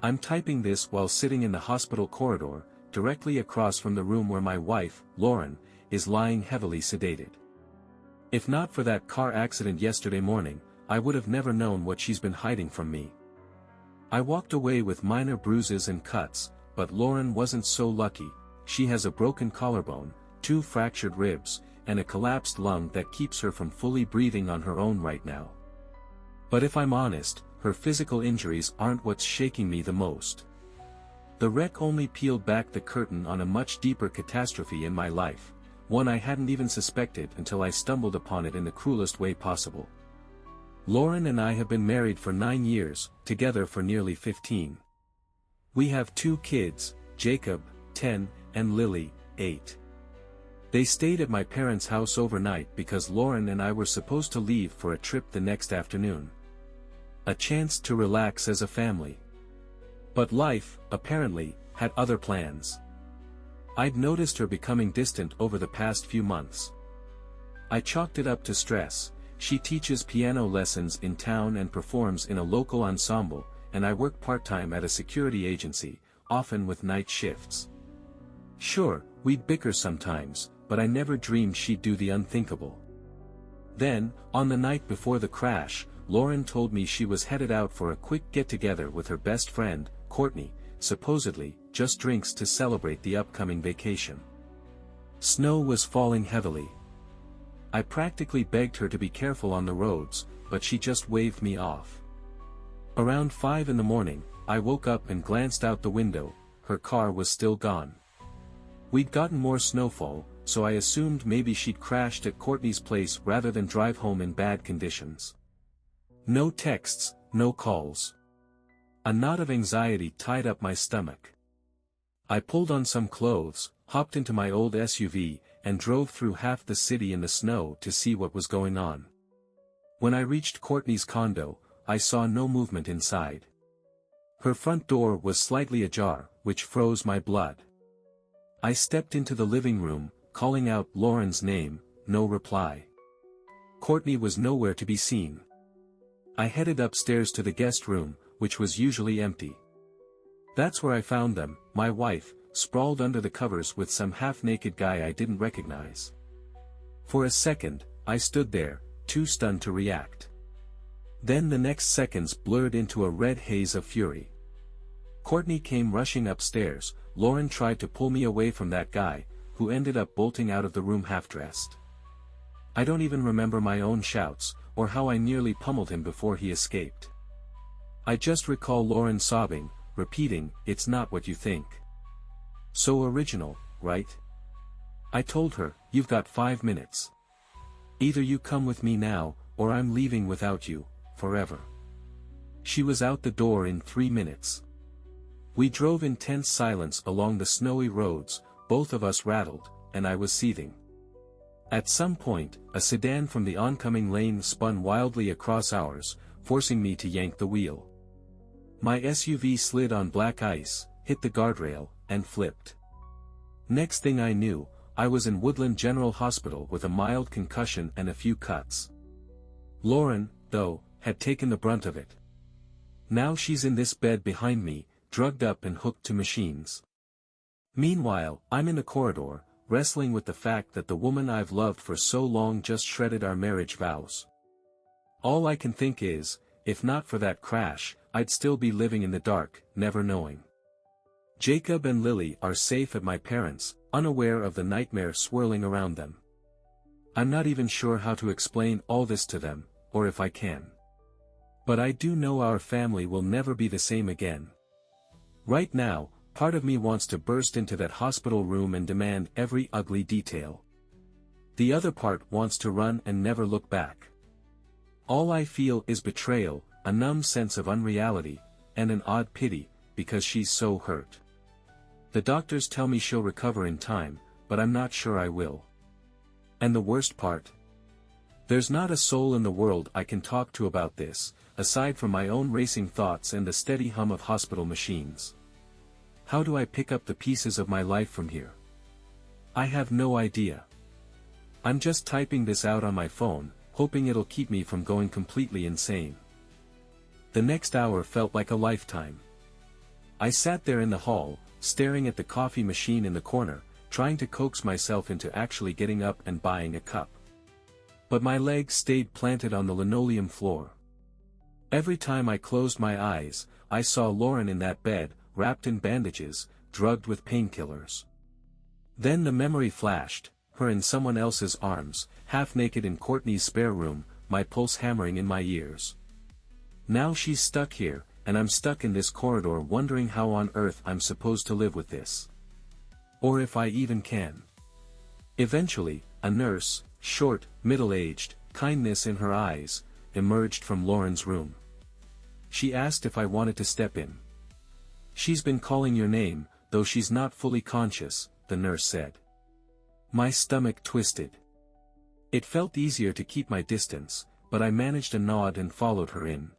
I'm typing this while sitting in the hospital corridor, directly across from the room where my wife, Lauren, is lying heavily sedated. If not for that car accident yesterday morning, I would have never known what she's been hiding from me. I walked away with minor bruises and cuts, but Lauren wasn't so lucky. She has a broken collarbone, 2 fractured ribs, and a collapsed lung that keeps her from fully breathing on her own right now. But if I'm honest, her physical injuries aren't what's shaking me the most. The wreck only peeled back the curtain on a much deeper catastrophe in my life, one I hadn't even suspected until I stumbled upon it in the cruelest way possible. Lauren and I have been married for 9 years, together for nearly 15. We have 2 kids, Jacob, 10, and Lily, 8. They stayed at my parents' house overnight because Lauren and I were supposed to leave for a trip the next afternoon. A chance to relax as a family. But life, apparently, had other plans. I'd noticed her becoming distant over the past few months. I chalked it up to stress. She teaches piano lessons in town and performs in a local ensemble, and I work part-time at a security agency, often with night shifts. Sure, we'd bicker sometimes, but I never dreamed she'd do the unthinkable. Then, on the night before the crash, Lauren told me she was headed out for a quick get-together with her best friend, Courtney, supposedly, just drinks to celebrate the upcoming vacation. Snow was falling heavily. I practically begged her to be careful on the roads, but she just waved me off. Around 5 in the morning, I woke up and glanced out the window. Her car was still gone. We'd gotten more snowfall, so I assumed maybe she'd crashed at Courtney's place rather than drive home in bad conditions. No texts, no calls. A knot of anxiety tied up my stomach. I pulled on some clothes, hopped into my old SUV, and drove through half the city in the snow to see what was going on. When I reached Courtney's condo, I saw no movement inside. Her front door was slightly ajar, which froze my blood. I stepped into the living room, calling out Lauren's name, no reply. Courtney was nowhere to be seen. I headed upstairs to the guest room, which was usually empty. That's where I found them, my wife, sprawled under the covers with some half-naked guy I didn't recognize. For a second, I stood there, too stunned to react. Then the next seconds blurred into a red haze of fury. Courtney came rushing upstairs. Lauren tried to pull me away from that guy, who ended up bolting out of the room half-dressed. I don't even remember my own shouts, or how I nearly pummeled him before he escaped. I just recall Lauren sobbing, repeating, "It's not what you think." So original, right? I told her, "You've got 5 minutes. Either you come with me now, or I'm leaving without you, forever." She was out the door in 3 minutes. We drove in tense silence along the snowy roads, both of us rattled, and I was seething. At some point, a sedan from the oncoming lane spun wildly across ours, forcing me to yank the wheel. My SUV slid on black ice, hit the guardrail, and flipped. Next thing I knew, I was in Woodland General Hospital with a mild concussion and a few cuts. Lauren, though, had taken the brunt of it. Now she's in this bed behind me, drugged up and hooked to machines. Meanwhile, I'm in the corridor, wrestling with the fact that the woman I've loved for so long just shredded our marriage vows. All I can think is, if not for that crash, I'd still be living in the dark, never knowing. Jacob and Lily are safe at my parents', unaware of the nightmare swirling around them. I'm not even sure how to explain all this to them, or if I can. But I do know our family will never be the same again. Right now, part of me wants to burst into that hospital room and demand every ugly detail. The other part wants to run and never look back. All I feel is betrayal, a numb sense of unreality, and an odd pity, because she's so hurt. The doctors tell me she'll recover in time, but I'm not sure I will. And the worst part? There's not a soul in the world I can talk to about this, aside from my own racing thoughts and the steady hum of hospital machines. How do I pick up the pieces of my life from here? I have no idea. I'm just typing this out on my phone, hoping it'll keep me from going completely insane. The next hour felt like a lifetime. I sat there in the hall, staring at the coffee machine in the corner, trying to coax myself into actually getting up and buying a cup. But my legs stayed planted on the linoleum floor. Every time I closed my eyes, I saw Lauren in that bed, wrapped in bandages, drugged with painkillers. Then the memory flashed, her in someone else's arms, half naked in Courtney's spare room, my pulse hammering in my ears. Now she's stuck here, and I'm stuck in this corridor wondering how on earth I'm supposed to live with this. Or if I even can. Eventually, a nurse, short, middle-aged, kindness in her eyes, emerged from Lauren's room. She asked if I wanted to step in. "She's been calling your name, though she's not fully conscious," the nurse said. My stomach twisted. It felt easier to keep my distance, but I managed a nod and followed her in.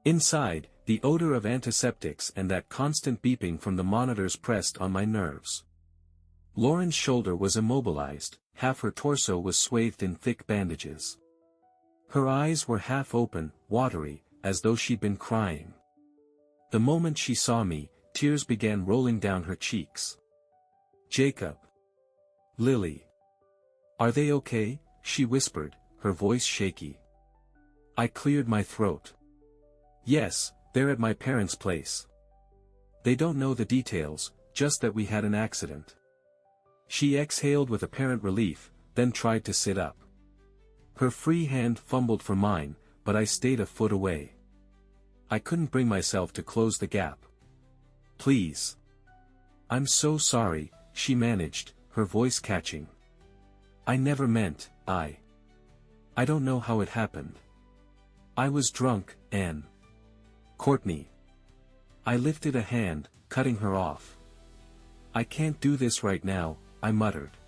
Inside, the odor of antiseptics and that constant beeping from the monitors pressed on my nerves. Lauren's shoulder was immobilized, half her torso was swathed in thick bandages. Her eyes were half open, watery, as though she'd been crying. The moment she saw me, tears began rolling down her cheeks. "Jacob. Lily. Are they okay?" she whispered, her voice shaky. I cleared my throat. "Yes, they're at my parents' place. They don't know the details, just that we had an accident." She exhaled with apparent relief, then tried to sit up. Her free hand fumbled for mine, but I stayed a foot away. I couldn't bring myself to close the gap. "Please. I'm so sorry," she managed, her voice catching. "I never meant, I don't know how it happened. I was drunk, and..." "Courtney." I lifted a hand, cutting her off. "I can't do this right now," I muttered.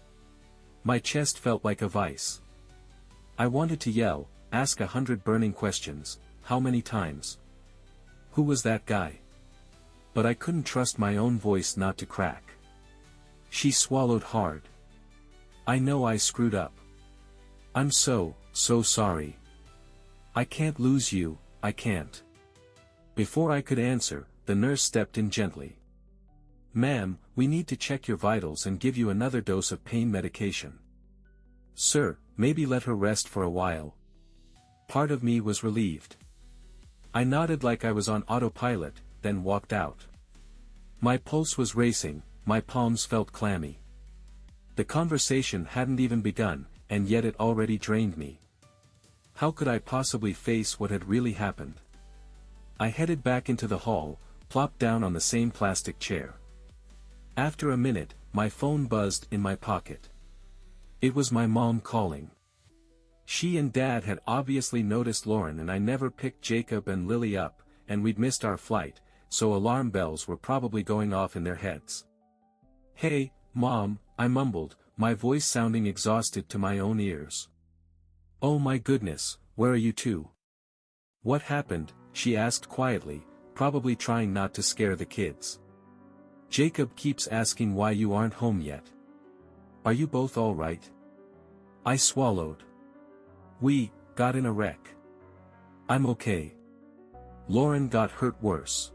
My chest felt like a vice. I wanted to yell, ask 100 burning questions, how many times? Who was that guy? But I couldn't trust my own voice not to crack. She swallowed hard. "I know I screwed up. I'm so sorry. I can't lose you, I can't." Before I could answer, the nurse stepped in gently. "Ma'am, we need to check your vitals and give you another dose of pain medication." "Sir, maybe let her rest for a while." Part of me was relieved. I nodded like I was on autopilot, then walked out. My pulse was racing, my palms felt clammy. The conversation hadn't even begun, and yet it already drained me. How could I possibly face what had really happened? I headed back into the hall, plopped down on the same plastic chair. After a minute, my phone buzzed in my pocket. It was my mom calling. She and Dad had obviously noticed Lauren and I never picked Jacob and Lily up, and we'd missed our flight, so alarm bells were probably going off in their heads. "Hey, Mom," I mumbled, my voice sounding exhausted to my own ears. "Oh my goodness, where are you two?" "What happened?" she asked quietly, probably trying not to scare the kids. "Jacob keeps asking why you aren't home yet. Are you both all right?" I swallowed. "We got in a wreck. I'm okay. Lauren got hurt worse.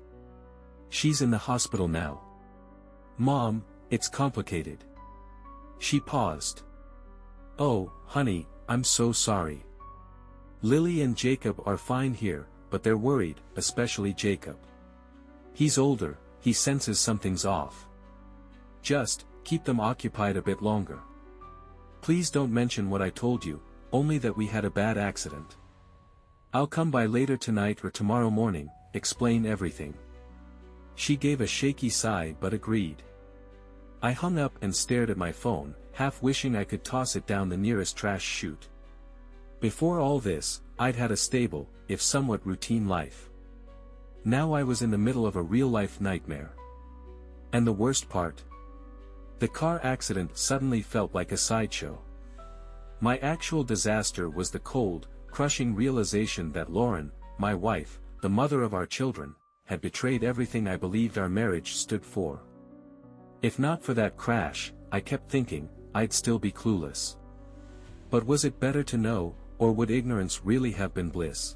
She's in the hospital now. Mom, it's complicated." She paused. "Oh, honey, I'm so sorry. Lily and Jacob are fine here, but they're worried, especially Jacob. He's older, he senses something's off. Just keep them occupied a bit longer. Please don't mention what I told you, only that we had a bad accident. I'll come by later tonight or tomorrow morning, explain everything." She gave a shaky sigh but agreed. I hung up and stared at my phone, half wishing I could toss it down the nearest trash chute. Before all this, I'd had a stable, if somewhat routine life. Now I was in the middle of a real-life nightmare. And the worst part? The car accident suddenly felt like a sideshow. My actual disaster was the cold, crushing realization that Lauren, my wife, the mother of our children, had betrayed everything I believed our marriage stood for. If not for that crash, I kept thinking, I'd still be clueless. But was it better to know, or would ignorance really have been bliss?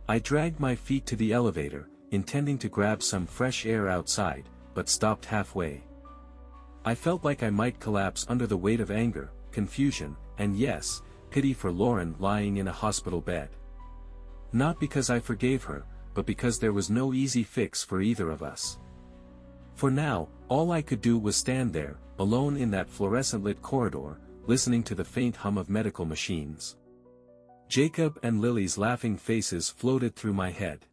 I dragged my feet to the elevator, intending to grab some fresh air outside, but stopped halfway. I felt like I might collapse under the weight of anger, confusion, and yes, pity for Lauren lying in a hospital bed. Not because I forgave her, but because there was no easy fix for either of us. For now, all I could do was stand there, alone in that fluorescent-lit corridor, listening to the faint hum of medical machines. Jacob and Lily's laughing faces floated through my head.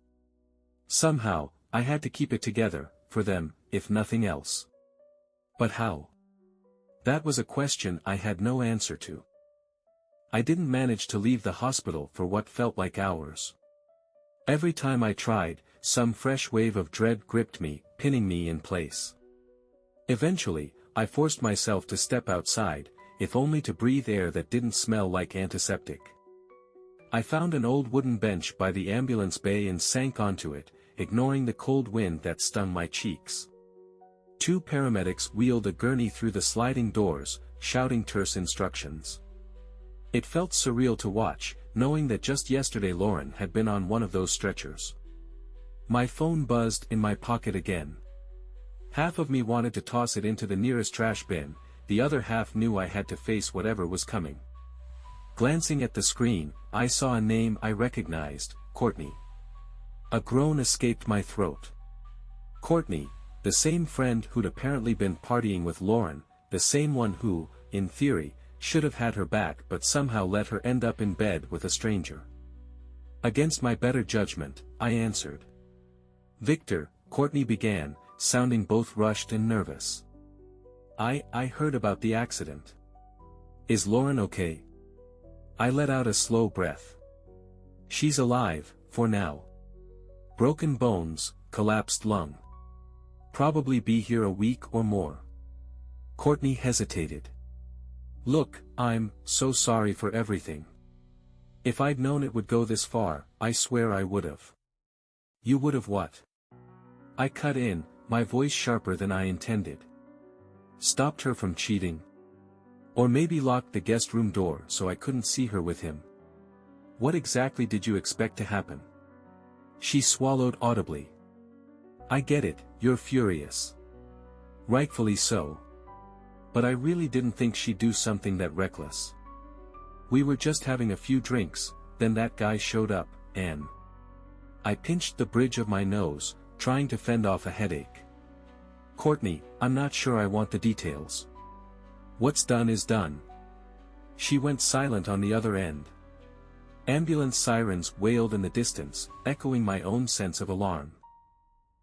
Somehow, I had to keep it together, for them, if nothing else. But how? That was a question I had no answer to. I didn't manage to leave the hospital for what felt like hours. Every time I tried, some fresh wave of dread gripped me, pinning me in place. Eventually, I forced myself to step outside, if only to breathe air that didn't smell like antiseptic. I found an old wooden bench by the ambulance bay and sank onto it, ignoring the cold wind that stung my cheeks. 2 paramedics wheeled a gurney through the sliding doors, shouting terse instructions. It felt surreal to watch, knowing that just yesterday Lauren had been on one of those stretchers. My phone buzzed in my pocket again. Half of me wanted to toss it into the nearest trash bin, the other half knew I had to face whatever was coming. Glancing at the screen, I saw a name I recognized, Courtney. A groan escaped my throat. Courtney, the same friend who'd apparently been partying with Lauren, the same one who, in theory, should have had her back but somehow let her end up in bed with a stranger. Against my better judgment, I answered. Victor, Courtney began, sounding both rushed and nervous. I heard about the accident. Is Lauren okay? I let out a slow breath. She's alive, for now. Broken bones, collapsed lung. Probably be here a week or more. Courtney hesitated. Look, I'm so sorry for everything. If I'd known it would go this far, I swear I would've. You would've what? I cut in, my voice sharper than I intended. Stopped her from cheating? Or maybe locked the guest room door so I couldn't see her with him? What exactly did you expect to happen? She swallowed audibly. I get it, you're furious. Rightfully so. But I really didn't think she'd do something that reckless. We were just having a few drinks, then that guy showed up, and I pinched the bridge of my nose, trying to fend off a headache. Courtney, I'm not sure I want the details. What's done is done. She went silent on the other end. Ambulance sirens wailed in the distance, echoing my own sense of alarm.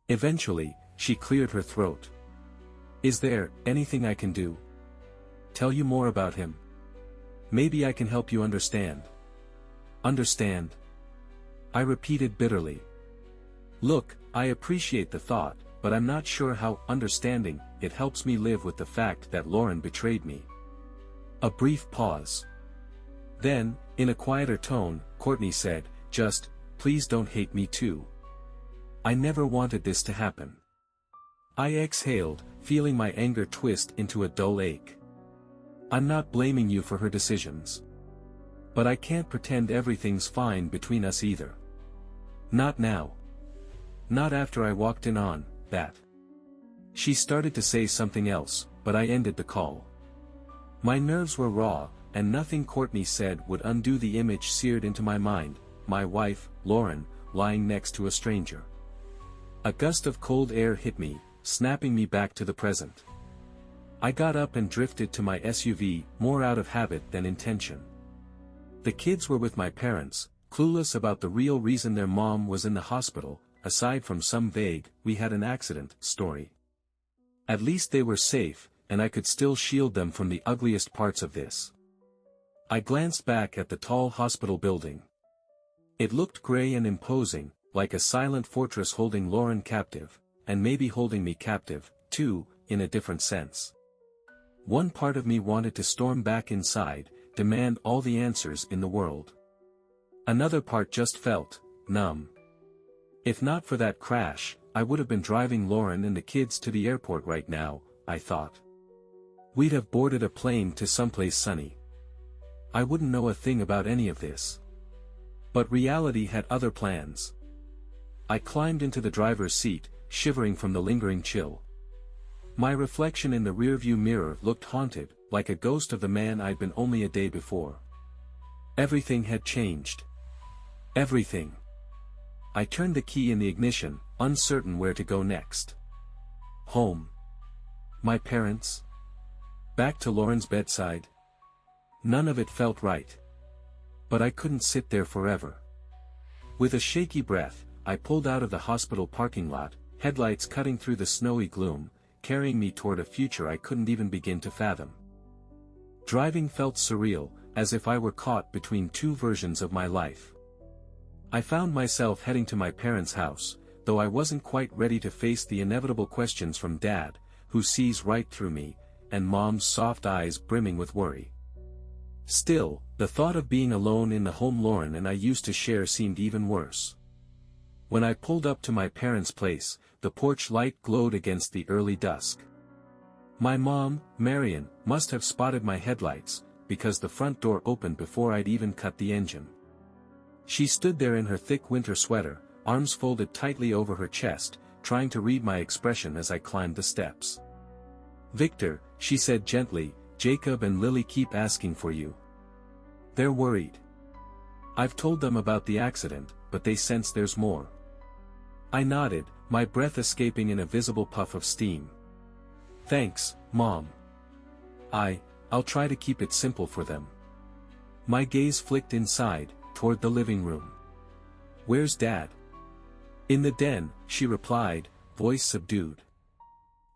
Eventually, she cleared her throat. Is there anything I can do? Tell you more about him? Maybe I can help you understand. Understand? I repeated bitterly. Look, I appreciate the thought, but I'm not sure how understanding it helps me live with the fact that Lauren betrayed me. A brief pause. Then, in a quieter tone, Courtney said, just, please don't hate me too. I never wanted this to happen. I exhaled, feeling my anger twist into a dull ache. I'm not blaming you for her decisions. But I can't pretend everything's fine between us either. Not now. Not after I walked in on that. She started to say something else, but I ended the call. My nerves were raw, and nothing Courtney said would undo the image seared into my mind, my wife, Lauren, lying next to a stranger. A gust of cold air hit me, snapping me back to the present. I got up and drifted to my SUV, more out of habit than intention. The kids were with my parents, clueless about the real reason their mom was in the hospital, aside from some vague, we had an accident, story. At least they were safe, and I could still shield them from the ugliest parts of this. I glanced back at the tall hospital building. It looked gray and imposing, like a silent fortress holding Lauren captive, and maybe holding me captive, too, in a different sense. One part of me wanted to storm back inside, demand all the answers in the world. Another part just felt numb. If not for that crash, I would have been driving Lauren and the kids to the airport right now, I thought. We'd have boarded a plane to someplace sunny. I wouldn't know a thing about any of this. But reality had other plans. I climbed into the driver's seat, shivering from the lingering chill. My reflection in the rearview mirror looked haunted, like a ghost of the man I'd been only a day before. Everything had changed. Everything. I turned the key in the ignition, uncertain where to go next. Home. My parents? Back to Lauren's bedside? None of it felt right. But I couldn't sit there forever. With a shaky breath, I pulled out of the hospital parking lot, headlights cutting through the snowy gloom, carrying me toward a future I couldn't even begin to fathom. Driving felt surreal, as if I were caught between two versions of my life. I found myself heading to my parents' house, though I wasn't quite ready to face the inevitable questions from Dad, who sees right through me, and Mom's soft eyes brimming with worry. Still, the thought of being alone in the home Lauren and I used to share seemed even worse. When I pulled up to my parents' place, the porch light glowed against the early dusk. My mom, Marion, must have spotted my headlights, because the front door opened before I'd even cut the engine. She stood there in her thick winter sweater, arms folded tightly over her chest, trying to read my expression as I climbed the steps. "Victor," she said gently, "Jacob and Lily keep asking for you. They're worried. I've told them about the accident, but they sense there's more." I nodded, my breath escaping in a visible puff of steam. "Thanks, Mom. I'll try to keep it simple for them." My gaze flicked inside, toward the living room. "Where's Dad?" "In the den," she replied, voice subdued.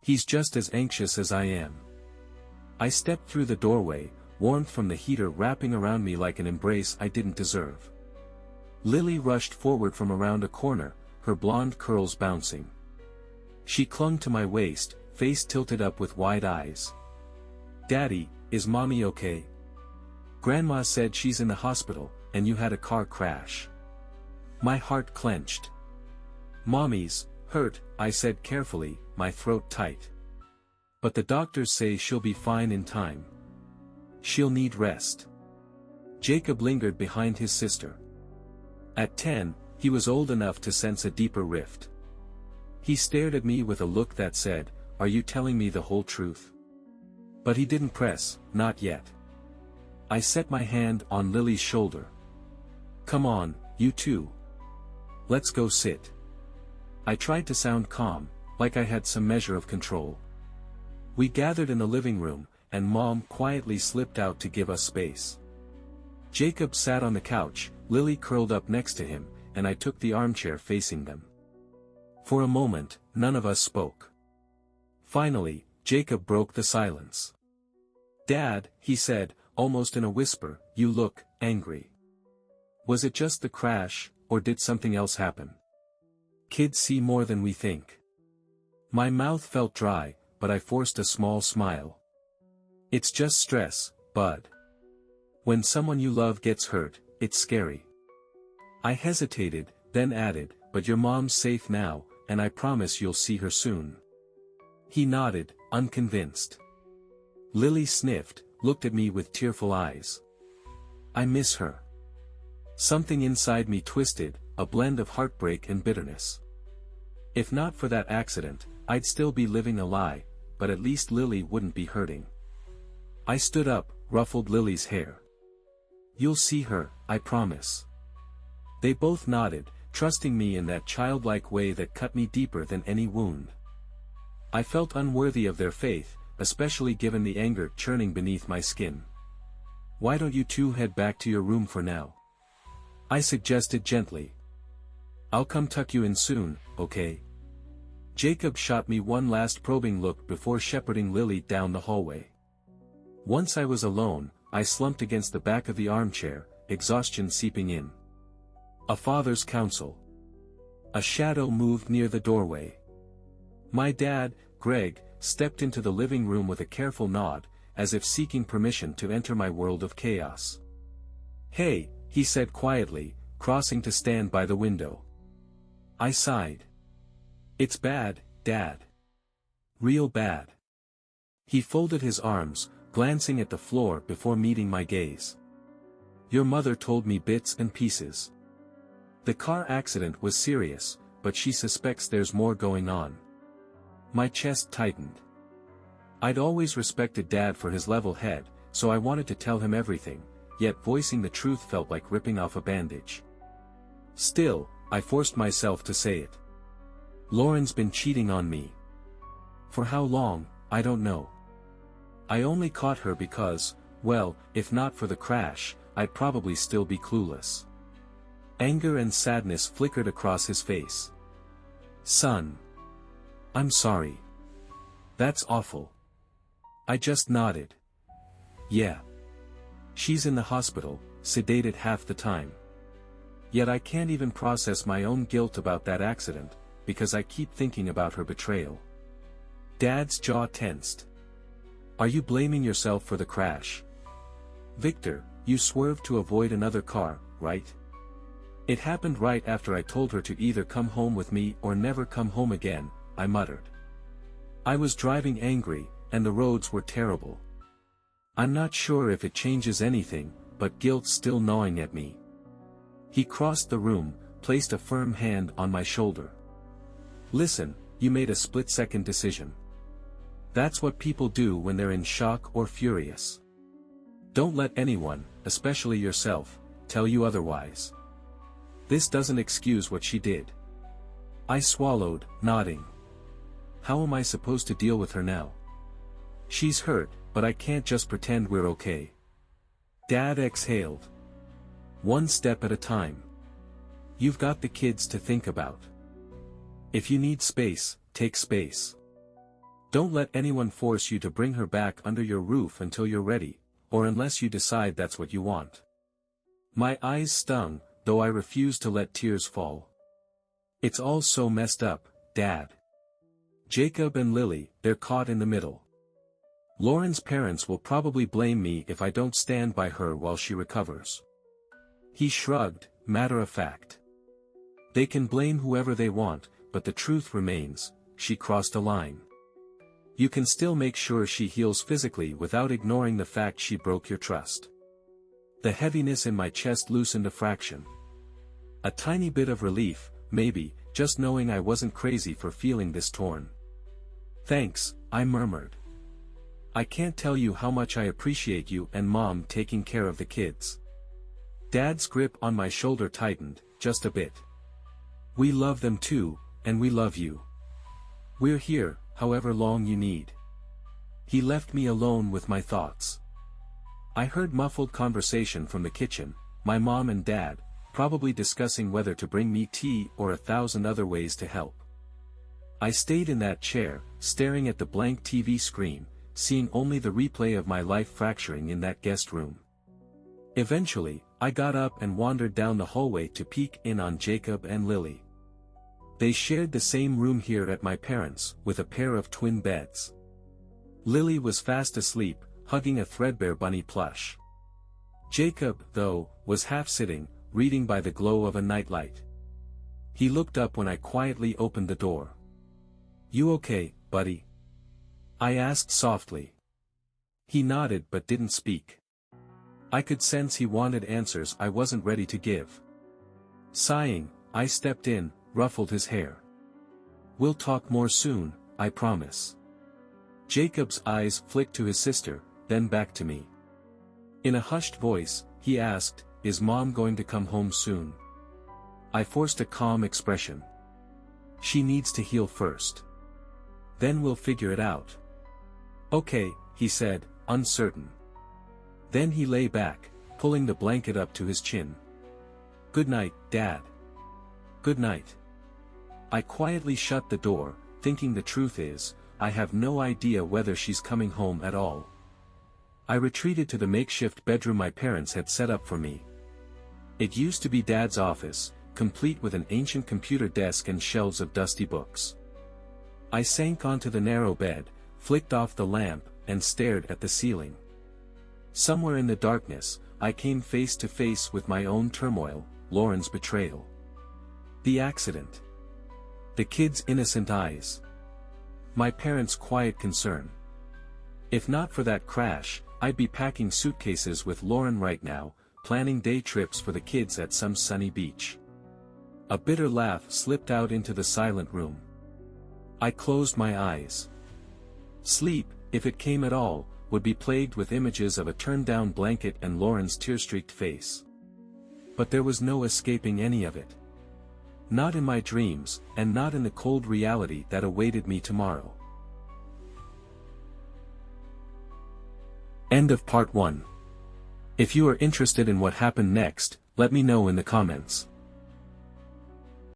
"He's just as anxious as I am." I stepped through the doorway, warmth from the heater wrapping around me like an embrace I didn't deserve. Lily rushed forward from around a corner, her blonde curls bouncing. She clung to my waist, face tilted up with wide eyes. "Daddy, is Mommy okay? Grandma said she's in the hospital, and you had a car crash." My heart clenched. "Mommy's hurt," I said carefully, my throat tight. "But the doctors say she'll be fine in time. She'll need rest." Jacob lingered behind his sister. At 10, he was old enough to sense a deeper rift. He stared at me with a look that said, "Are you telling me the whole truth?" But he didn't press, not yet. I set my hand on Lily's shoulder. "Come on, you two. Let's go sit." I tried to sound calm, like I had some measure of control. We gathered in the living room, and Mom quietly slipped out to give us space. Jacob sat on the couch, Lily curled up next to him, and I took the armchair facing them. For a moment, none of us spoke. Finally, Jacob broke the silence. "Dad," he said, almost in a whisper, "you look angry. Was it just the crash, or did something else happen? Kids see more than we think." My mouth felt dry, but I forced a small smile. "It's just stress, Bud. When someone you love gets hurt, it's scary." I hesitated, then added, "But your mom's safe now, and I promise you'll see her soon." He nodded, unconvinced. Lily sniffed, looked at me with tearful eyes. "I miss her." Something inside me twisted, a blend of heartbreak and bitterness. If not for that accident, I'd still be living a lie, but at least Lily wouldn't be hurting. I stood up, ruffled Lily's hair. "You'll see her, I promise." They both nodded, trusting me in that childlike way that cut me deeper than any wound. I felt unworthy of their faith, especially given the anger churning beneath my skin. "Why don't you two head back to your room for now?" I suggested gently. "I'll come tuck you in soon, okay?" Jacob shot me one last probing look before shepherding Lily down the hallway. Once I was alone, I slumped against the back of the armchair, exhaustion seeping in. A father's counsel. A shadow moved near the doorway. My dad, Greg, stepped into the living room with a careful nod, as if seeking permission to enter my world of chaos. "Hey," he said quietly, crossing to stand by the window. I sighed. "It's bad, Dad. Real bad." He folded his arms, glancing at the floor before meeting my gaze. "Your mother told me bits and pieces. The car accident was serious, but she suspects there's more going on. My chest tightened. I'd always respected Dad for his level head, so I wanted to tell him everything, yet voicing the truth felt like ripping off a bandage. Still, I forced myself to say it. Lauren's been cheating on me. For how long, I don't know. I only caught her because, well, if not for the crash, I'd probably still be clueless. Anger and sadness flickered across his face. Son. I'm sorry. That's awful. I just nodded. Yeah. She's in the hospital, sedated half the time. Yet I can't even process my own guilt about that accident, because I keep thinking about her betrayal. Dad's jaw tensed. Are you blaming yourself for the crash? Victor, you swerved to avoid another car, right? It happened right after I told her to either come home with me or never come home again, I muttered. I was driving angry, and the roads were terrible. I'm not sure if it changes anything, but guilt's still gnawing at me. He crossed the room, placed a firm hand on my shoulder. Listen, you made a split-second decision. That's what people do when they're in shock or furious. Don't let anyone, especially yourself, tell you otherwise. This doesn't excuse what she did. I swallowed, nodding. How am I supposed to deal with her now? She's hurt, but I can't just pretend we're okay. Dad exhaled. One step at a time. You've got the kids to think about. If you need space, take space. Don't let anyone force you to bring her back under your roof until you're ready, or unless you decide that's what you want. My eyes stung, though I refused to let tears fall. It's all so messed up, Dad. Jacob and Lily, they're caught in the middle. Lauren's parents will probably blame me if I don't stand by her while she recovers. He shrugged, matter of fact. They can blame whoever they want, but the truth remains, she crossed a line. You can still make sure she heals physically without ignoring the fact she broke your trust. The heaviness in my chest loosened a fraction. A tiny bit of relief, maybe, just knowing I wasn't crazy for feeling this torn. Thanks, I murmured. I can't tell you how much I appreciate you and Mom taking care of the kids. Dad's grip on my shoulder tightened, just a bit. We love them too, and we love you. We're here, however long you need. He left me alone with my thoughts. I heard muffled conversation from the kitchen, my mom and dad, probably discussing whether to bring me tea or 1,000 other ways to help. I stayed in that chair, staring at the blank TV screen, seeing only the replay of my life fracturing in that guest room. Eventually, I got up and wandered down the hallway to peek in on Jacob and Lily. They shared the same room here at my parents', with a pair of twin beds. Lily was fast asleep, hugging a threadbare bunny plush. Jacob, though, was half-sitting, reading by the glow of a nightlight. He looked up when I quietly opened the door. You okay, buddy? I asked softly. He nodded but didn't speak. I could sense he wanted answers I wasn't ready to give. Sighing, I stepped in, ruffled his hair. We'll talk more soon, I promise. Jacob's eyes flicked to his sister, then back to me. In a hushed voice, he asked, Is Mom going to come home soon? I forced a calm expression. She needs to heal first. Then we'll figure it out. Okay, he said, uncertain. Then he lay back, pulling the blanket up to his chin. Good night, Dad. Good night. I quietly shut the door, thinking the truth is, I have no idea whether she's coming home at all. I retreated to the makeshift bedroom my parents had set up for me. It used to be Dad's office, complete with an ancient computer desk and shelves of dusty books. I sank onto the narrow bed, flicked off the lamp, and stared at the ceiling. Somewhere in the darkness, I came face to face with my own turmoil, Lauren's betrayal. The accident. The kids' innocent eyes. My parents' quiet concern. If not for that crash, I'd be packing suitcases with Lauren right now, planning day trips for the kids at some sunny beach. A bitter laugh slipped out into the silent room. I closed my eyes. Sleep, if it came at all, would be plagued with images of a turned-down blanket and Lauren's tear-streaked face. But there was no escaping any of it. Not in my dreams, and not in the cold reality that awaited me tomorrow. End of part 1. If you are interested in what happened next, let me know in the comments.